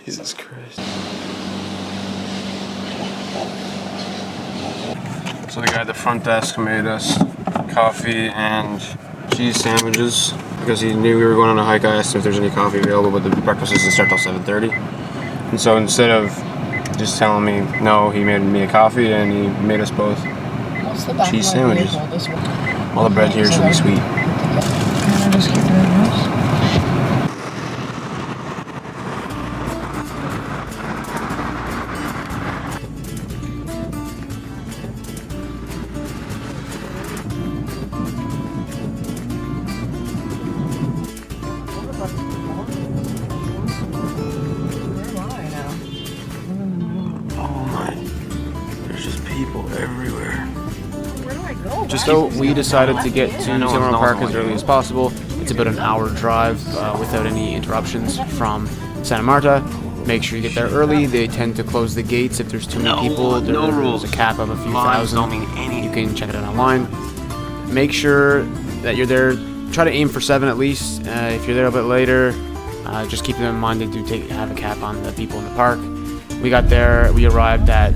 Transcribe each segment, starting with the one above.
Jesus Christ. So the guy at the front desk made us coffee and cheese sandwiches because he knew we were going on a hike. I asked him if there's any coffee available, but the breakfast doesn't start till 7:30. And so instead of just telling me no, he made me a coffee and he made us both cheese sandwiches. All the bread here should be sweet. People everywhere. Where do I go? So we decided to get to Tayrona Park as early as possible. It's about an hour drive without any interruptions from Santa Marta. Make sure you get there early. They tend to close the gates if there's too many people. There's a cap of a few thousand. You can check it out online. Make sure that you're there. Try to aim for 7 at least. If you're there a bit later, just keep them in mind. They do have a cap on the people in the park. We got there. We arrived at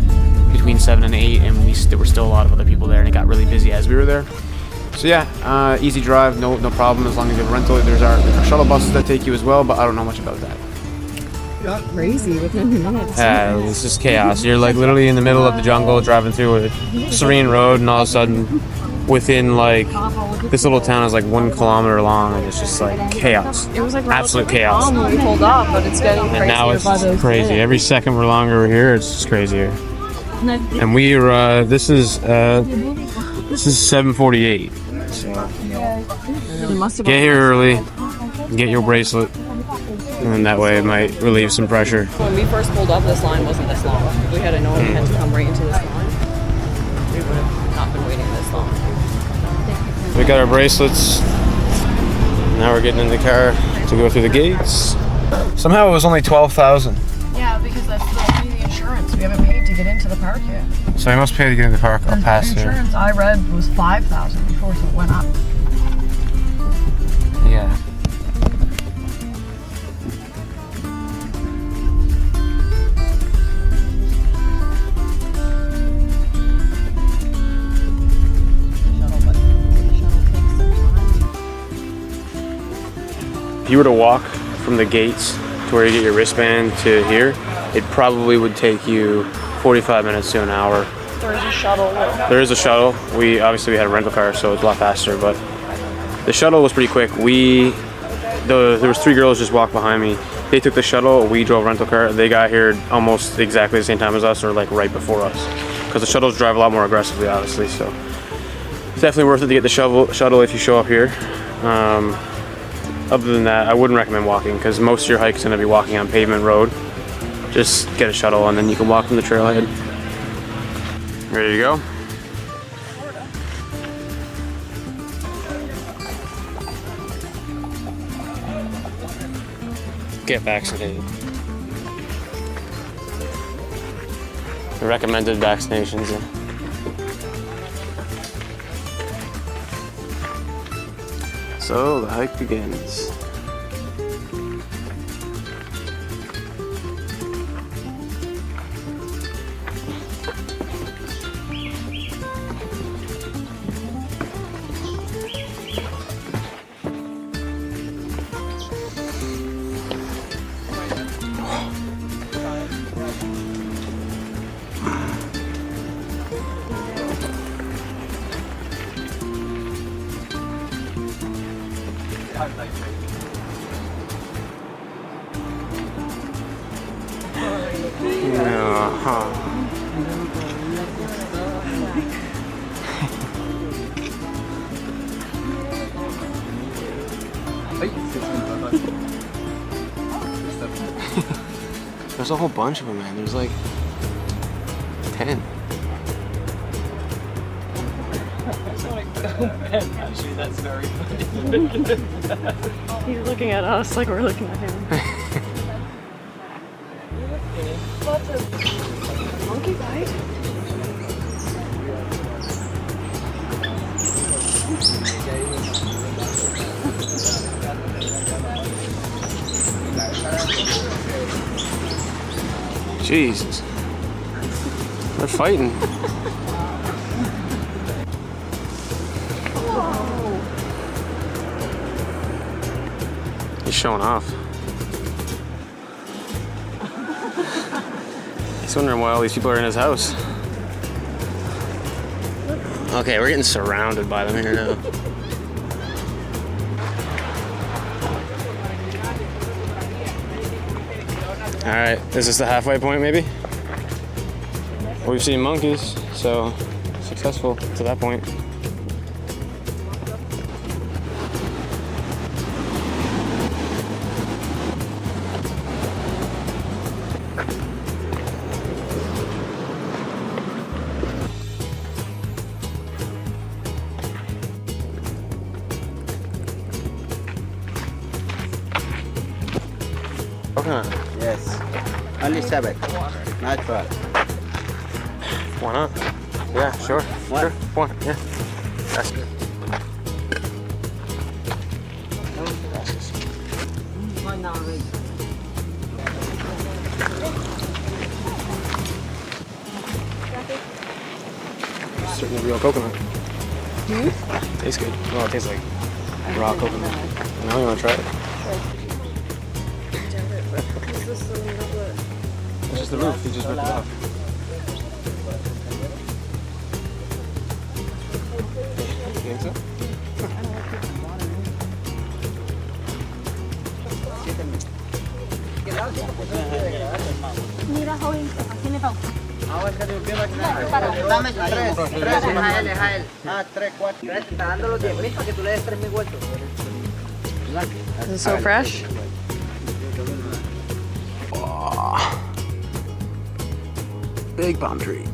between 7 and 8, and there were still a lot of other people there, and it got really busy as we were there. So yeah, easy drive, no problem as long as you have a rental. There's our shuttle buses that take you as well, but I don't know much about that. Got crazy within minutes. It's just chaos. You're like literally in the middle of the jungle driving through a serene road, and all of a sudden within like this little town is like 1 kilometer long, and it's just like chaos. It was like absolute chaos. Calm when we pulled up, but it's getting crazier. And now it's just crazy. Every second we're longer here, it's just crazier. And we're this is 7:48. So get here early, get your bracelet, and that way it might relieve some pressure. When we first pulled up, this line wasn't this long. If we had known we had to come right into this line, we would have not been waiting this long. We got our bracelets. Now we're getting in the car to go through the gates. Somehow it was only 12,000. Yeah, because that's the insurance. We haven't paid to get into the park yet. So I must pay to get in the park. I'll pass there. The insurance I read was 5,000 before, so it went up. Yeah. If you were to walk from the gates to where you get your wristband to here, it probably would take you 45 minutes to an hour. There is a shuttle. There is a shuttle. We had a rental car, so it's a lot faster, but the shuttle was pretty quick. There was 3 girls just walked behind me. They took the shuttle, we drove a rental car. They got here almost exactly the same time as us, or like right before us. Because the shuttles drive a lot more aggressively, obviously, so it's definitely worth it to get the shuttle if you show up here. Other than that, I wouldn't recommend walking because most of your hike is going to be walking on pavement road. Just get a shuttle and then you can walk from the trailhead. Ready to go? Get vaccinated. The recommended vaccinations. Yeah. So the hike begins. There's a whole bunch of them, man. There's like 10. Actually, that's very funny. He's looking at us like we're looking at him. Lots of monkey bite. Jesus. They're fighting. He's showing off. He's wondering why all these people are in his house. Okay, we're getting surrounded by them here now. Alright, is this the halfway point maybe? We've seen monkeys, so successful to that point. Coconut. Yes. Only 7. Not 12. Why not? Yeah, sure. One. Sure. One. Yeah. That's good. Certainly real coconut. Tastes good. Oh, it tastes like raw coconut. Now you want to try it? It's just the roof. You just ripped it off. You think so? Mira, joven, tiene pausa. Dame 3. A él. 3, 4. Te está dando los 10,000 para que tú le des 3,000 vueltos. Is it so fresh? Oh. Big palm tree.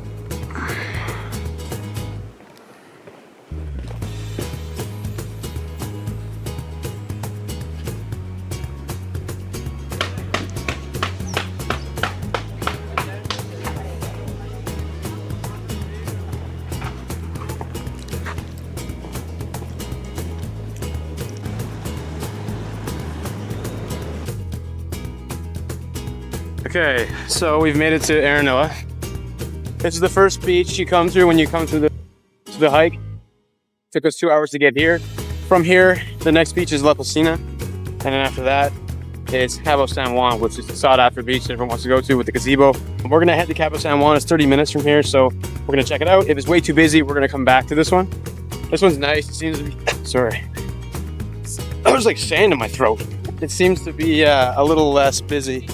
Okay, so we've made it to Tayrona. This is the first beach you come through when you come to the hike. Took us 2 hours to get here. From here, the next beach is La Piscina, and then after that, it's Cabo San Juan, which is the sought-after beach that everyone wants to go to with the gazebo. We're gonna head to Cabo San Juan. It's 30 minutes from here, so we're gonna check it out. If it's way too busy, we're gonna come back to this one. This one's nice. It seems to be. Sorry, there's like sand in my throat. It seems to be a little less busy.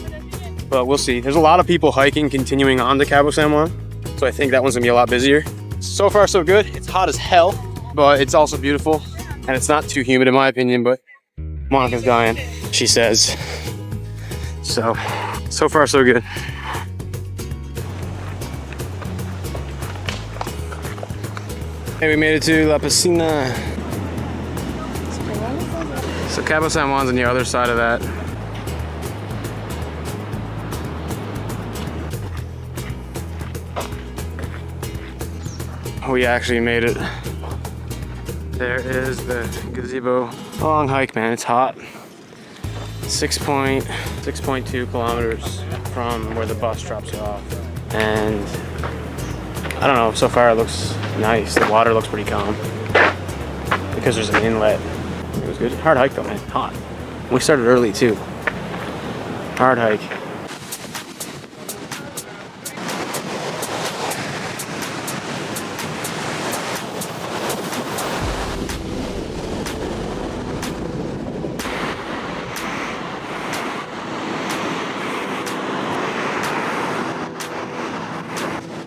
But we'll see. There's a lot of people hiking, continuing on to Cabo San Juan. So I think that one's gonna be a lot busier. So far, so good. It's hot as hell, but it's also beautiful. And it's not too humid in my opinion, but Monica's dying, she says. So far, so good. Hey, we made it to La Piscina. So Cabo San Juan's on the other side of that. We actually made it. There is the gazebo. Long hike, man, it's hot. 6.2 kilometers from where the bus drops you off. And I don't know, so far it looks nice. The water looks pretty calm because there's an inlet. It was good. Hard hike though, man, hot. We started early too. Hard hike.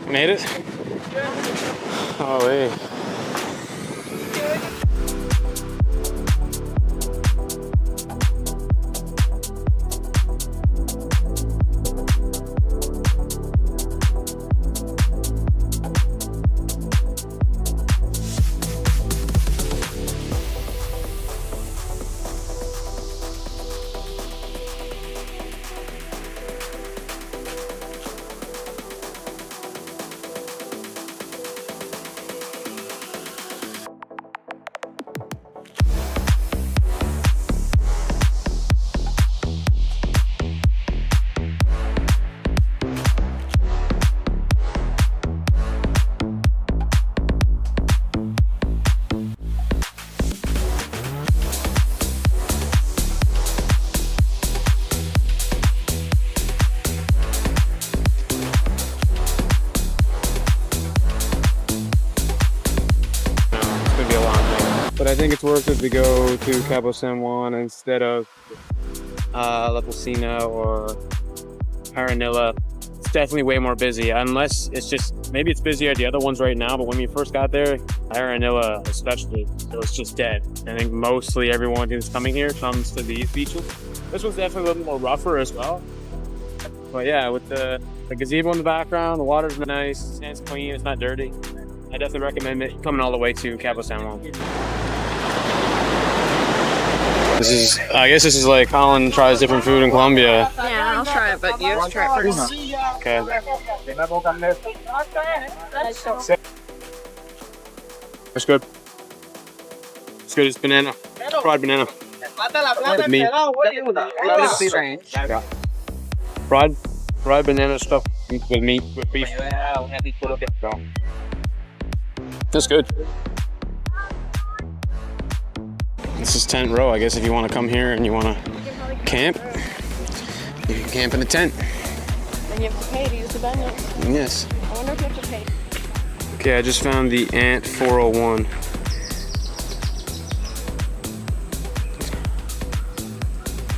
Made it? Oh, hey. think it's worth it to go to Cabo San Juan instead of La Piscina or Tayrona. It's definitely way more busy, unless it's just, maybe it's busier at the other ones right now, but when we first got there, Tayrona especially, it was just dead. I think mostly everyone who's coming here comes to these beaches. This one's definitely a little more rougher as well. But yeah, with the gazebo in the background, the water's nice, the sand's clean, it's not dirty. I definitely recommend it coming all the way to Cabo San Juan. I guess this is like Colin tries different food in Colombia. Yeah, I'll try it, but you have to try it first. Okay. That's good. It's good. It's banana. Fried banana. With meat. Strange. Yeah. Fried banana stuff with meat, with beef. That's good. This is Tent Row. I guess if you want to come here and you want to camp, you can camp in a tent. And you have to pay to use the venue. Yes. I wonder if you have to pay. Okay, I just found the Ant 401.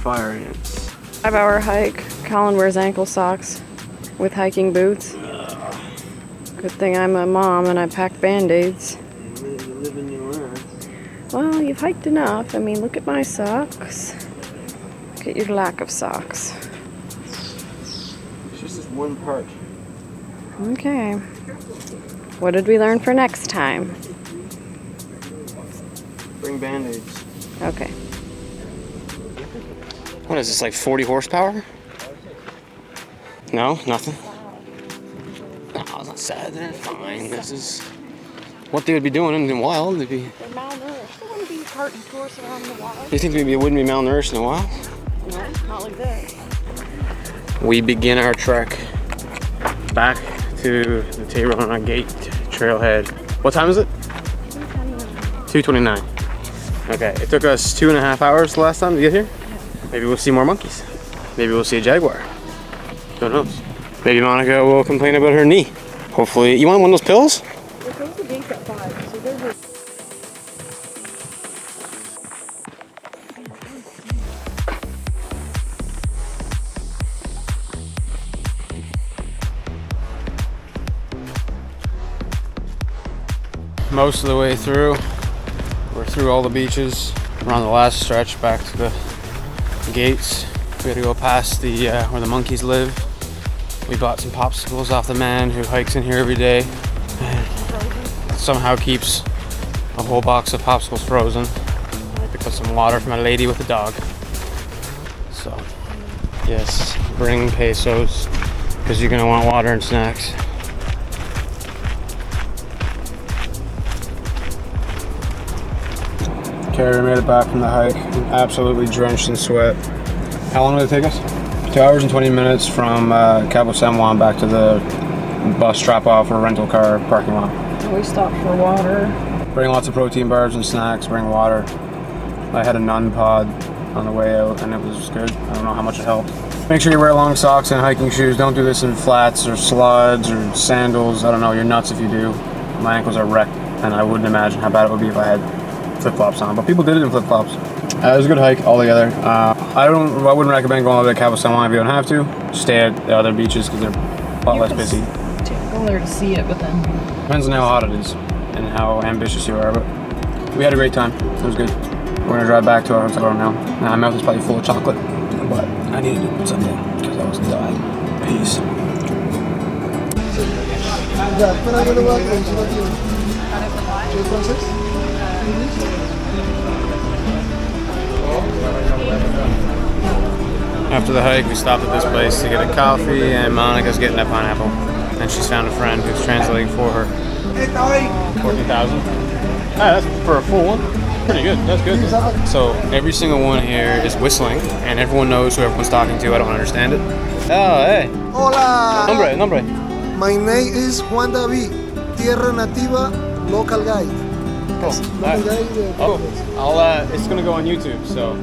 Fire ants. 5-hour hike. Colin wears ankle socks with hiking boots. Good thing I'm a mom and I pack Band-Aids. Well, you've hiked enough. I mean, look at my socks. Look at your lack of socks. It's just this one part. Okay. What did we learn for next time? Bring Band-Aids. Okay. What is this, like 40 horsepower? No, nothing. No, it's not sad. They're fine. This is what they would be doing in the wild. They'd be. They're malnourished. They want to be carting tourists around the wild. You think they wouldn't be malnourished in the wild? No, not like that. We begin our trek back to the Tayrona Gate trailhead. What time is it? 2:29. Okay, it took us 2.5 hours the last time to get here. Maybe we'll see more monkeys. Maybe we'll see a jaguar. Who knows? Maybe Monica will complain about her knee. Hopefully, you want one of those pills? They close the gates at 5, so they're just... Most of the way through. We're through all the beaches. We're on the last stretch back to the gates. We had to go past the where the monkeys live. We bought some popsicles off the man who hikes in here every day and somehow keeps a whole box of popsicles frozen. I picked up some water for my lady with the dog. So, yes, bring pesos because you're gonna want water and snacks. Carrie made it back from the hike, absolutely drenched in sweat. How long did it take us? 2 hours and 20 minutes from Cabo San Juan back to the bus drop-off or rental car parking lot. We stopped for water. Bring lots of protein bars and snacks, bring water. I had a nun pod on the way out and it was good. I don't know how much it helped. Make sure you wear long socks and hiking shoes. Don't do this in flats or sluds or sandals. I don't know, you're nuts if you do. My ankles are wrecked and I wouldn't imagine how bad it would be if I had flip-flops on, but people did it in flip-flops. It was a good hike altogether. I wouldn't recommend going over to Cabo San Juan if you don't have to. Stay at the other beaches because they're a lot less busy. Go there to see it, but then... Depends on how hot it is and how ambitious you are, but we had a great time. It was good. We're gonna drive back to our hotel room now. Now my mouth is probably full of chocolate, but I needed to do something because I was dying. Peace. After the hike, we stopped at this place to get a coffee, and Monica's getting a pineapple. And she's found a friend who's translating for her. 14,000. Ah, that's for a full one. Pretty good. That's good. So every single one here is whistling, and everyone knows who everyone's talking to. I don't understand it. Oh, hey. Hola. Nombre. My name is Juan David, Tierra Nativa, local guide. Cool. Right. Oh, it's gonna go on YouTube, so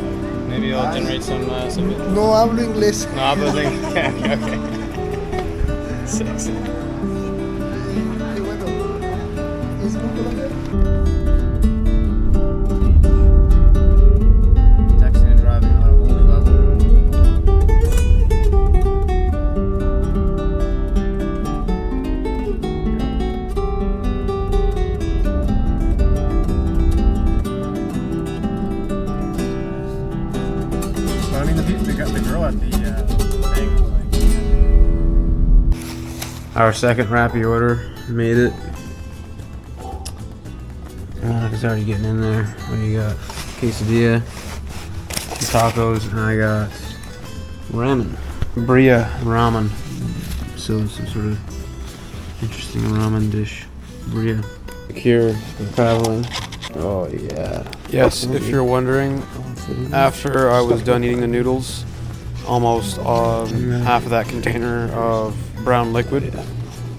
maybe I'll generate some. No hablo inglés. No hablo inglés. Okay. Sexy. Our second Rappi order made it. It's already getting in there. What do you got? Quesadilla, tacos, and I got ramen. Bria ramen. So some sort of interesting ramen dish. Bria. Cure for traveling. Oh yeah. Yes, if you're wondering, after I was done eating the noodles, almost half of that container of brown liquid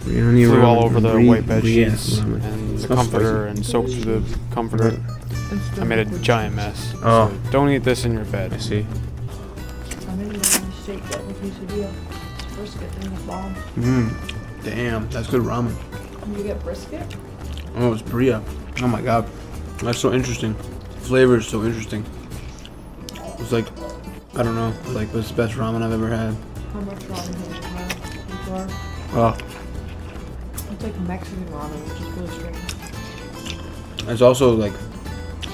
flew all over the white bed sheets and the comforter and soaked through the comforter. I made a giant mess. Oh. So don't eat this in your bed. I see. Damn, that's good ramen. You get brisket? Oh, it's Bria. Oh my god. That's so interesting. Flavor is so interesting. It's like, I don't know, like it's the best ramen I've ever had. How much ramen have you had before? Oh, It's like Mexican ramen, which is really strange. it's also like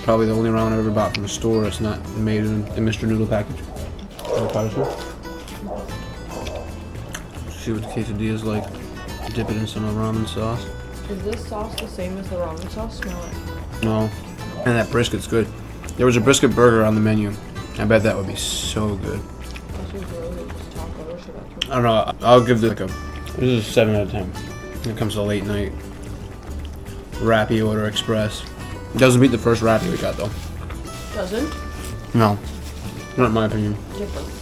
probably the only ramen I've ever bought from a store that's not made in the Mr. Noodle package. See what the quesadilla is like. Dip it in some ramen sauce. Is this sauce the same as the ramen sauce? Smell it. No. And that brisket's good. There was a brisket burger on the menu. I bet that would be so good. I don't know. I'll give this like a. This is a 7 out of 10. When it comes to late night Rappi Order Express. It doesn't beat the first Rappi we got though. Doesn't? No. Not in my opinion. Different.